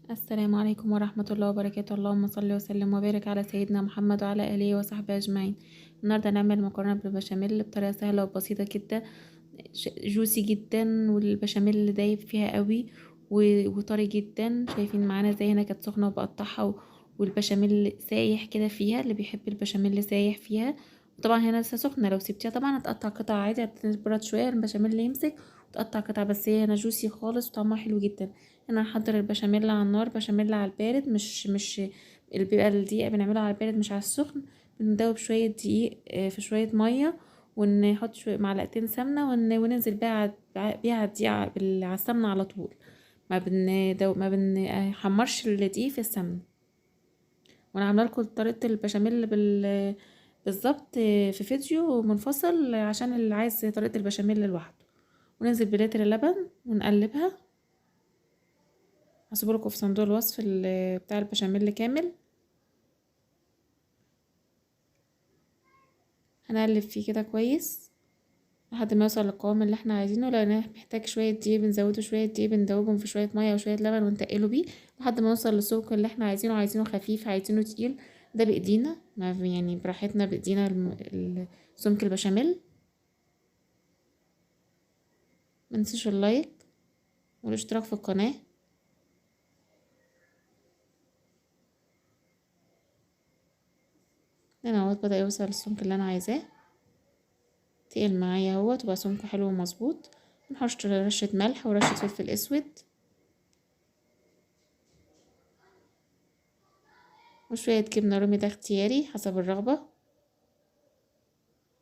السلام عليكم ورحمة الله وبركاته. اللهم صل وسلم وبارك على سيدنا محمد وعلى آله وصحبه أجمعين. النهاردة هنعمل مكرونة بالبشاميل بطريقة سهلة وبسيطة جدا، جوسي جدا، والبشاميل دايب فيها قوي وطري جدا. شايفين معانا ازاي؟ هنا كانت سخنة وبقطعها والبشاميل سايح كده فيها، اللي بيحب البشاميل سايح فيها. وطبعا هنا لسه سخنة، لو سبتيها طبعا هتقطع قطع عادي، هتبرد شوية البشاميل اللي يمسك وتقطع قطع، بس هي هنا جوسي خالص وطعمها حلو جدا. هنا هنحضر البشاميل على النار، بشاميل على البارد، مش اللي بيبقى الدقيق بنعمله على البارد مش على السخن. بندوب شوية دقيق في شوية مية، ونحط شوية معلقتين سمنة وننزل بيها على الدقيق على السمنة على طول. ما بنحمرش الدقيق في السمنة. وانا عامله لكم طريقة البشاميل بالظبط في فيديو منفصل عشان اللي عايز طريقة البشاميل لوحده. وننزل بلتر لبن ونقلبها. هسيبلكوا في صندوق الوصف بتاع البشاميل كامل. هنقلب فيه كده كويس لحد ما يوصل للقوام اللي احنا عايزينه. لو محتاج شويه دقيق بنزوده شويه دقيق، بندوبهم في شويه ميه وشويه لبن ونتقله بيه لحد ما نوصل للسمك اللي احنا عايزينه. عايزينه خفيف، عايزينه تقيل، ده بايدينا، يعني براحتنا بايدينا. سمك البشاميل. منسوش اللايك والاشتراك في القناه. هنا اهوت بدأ يوصل للسمك اللي انا عايزاه، تقل معايا اهوت وبقى سمكه حلو ومظبوط. نحط رشه ملح ورشه فلفل اسود وشويه جبنه رومي، ده اختياري حسب الرغبه،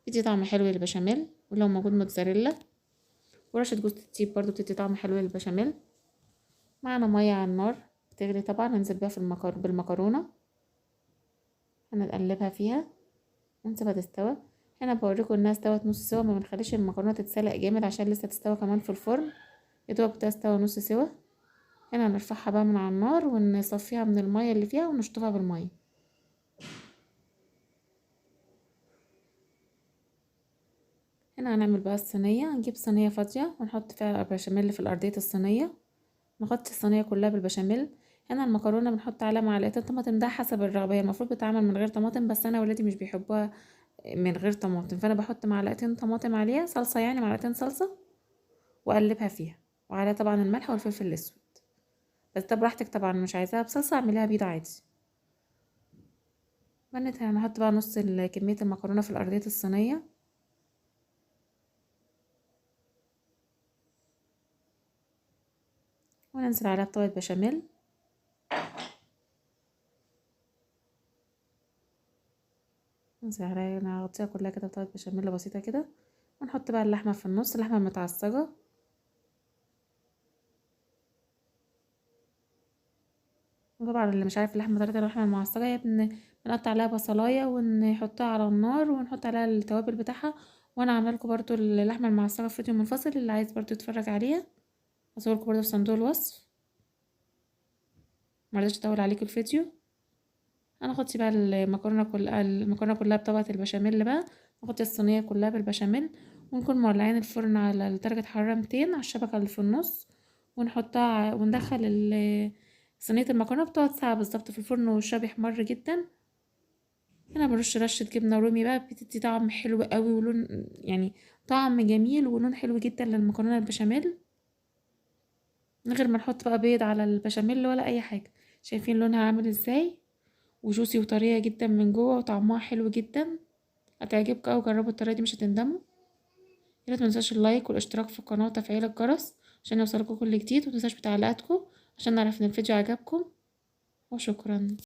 بيدي طعم حلو للبشاميل. ولو موجود موتزاريلا ورشه جوز الطيب برضو بتدي طعم حلو للبشاميل. معانا ميه على النار بتغلي طبعا، ننزل بيها في بالمكرونه، هنقلبها فيها ونسيبها تستوى. هنا بوريكم انها استوت نص سوا، ما بنخليش المكرونه تتسلق جامد عشان لسه تستوى كمان في الفرن، يدوب تستوى نص سوا. هنا نرفعها بقى من على النار ونصفيها من الميه اللي فيها ونشطفها بالميه. هنا هنعمل بقى الصينيه، هنجيب صينيه فاضيه ونحط فيها بشاميل في الارضيه الصينيه، نغطي الصينيه كلها بالبشاميل. هنا المكرونه بنحط عليها معلقتين طماطم، ده حسب الرغبه، هي المفروض بتتعمل من غير طماطم بس انا ولادي مش بيحبوها من غير طماطم، فانا بحط معلقتين طماطم عليها، صلصه يعني معلقتين صلصه، واقلبها فيها، وعليها طبعا الملح والفلفل الاسود. بس ده براحتك طبعا، مش عايزاها بصلصه اعمليها بيض عادي. هنحط بقى نص كميه المكرونه في الارضيه الصينيه، وننزل عليها بطبقه بشاميل. ننزل عليها، نغطيها كلها كده بطبقه بشاميل بسيطه كده، ونحط بقى اللحمه في النص، اللحمه المتعصجه. وطبعا اللي مش عارف اللحمه طريقه اللحمه المعصجه، هي بنقطع عليها بصلايه ونحطها على النار ونحط عليها التوابل بتاعها. وانا عامله لكم برده اللحمه المعصجه في فيديو منفصل، اللي عايز برده يتفرج عليها هصور لكم برده في صندوق الوصف. مرضتش اطول عليكم الفيديو. هنغطي بقى المكرونه كلها بطبقه البشاميل بقى، نغطي الصينيه كلها بالبشاميل، ونكون مولعين الفرن على درجه حراره 200 على الشبكه اللي في النص، ونحطها وندخل صينيه المكرونه بتقعد ساعه بالظبط في الفرن وشها بيحمر جدا. هنا برش رشه جبنه رومي بقى، بتدي طعم حلو قوي ولون، يعني طعم جميل ولون حلو جدا للمكرونه البشاميل، من غير ما نحط بقى بيض على البشاميل ولا اي حاجه. شايفين لونها عامل ازاي؟ وجوسي وطريه جدا من جوه وطعمها حلو جدا. هتعجبكم اوي، جربوا الطريقه دي مش هتندموا. ياريت متنساش اللايك والاشتراك في القناه وتفعيل الجرس عشان يوصلكوا كل جديد، ومتنساش بتعليقاتكم عشان نعرف ان الفيديو عجبكم. وشكرا.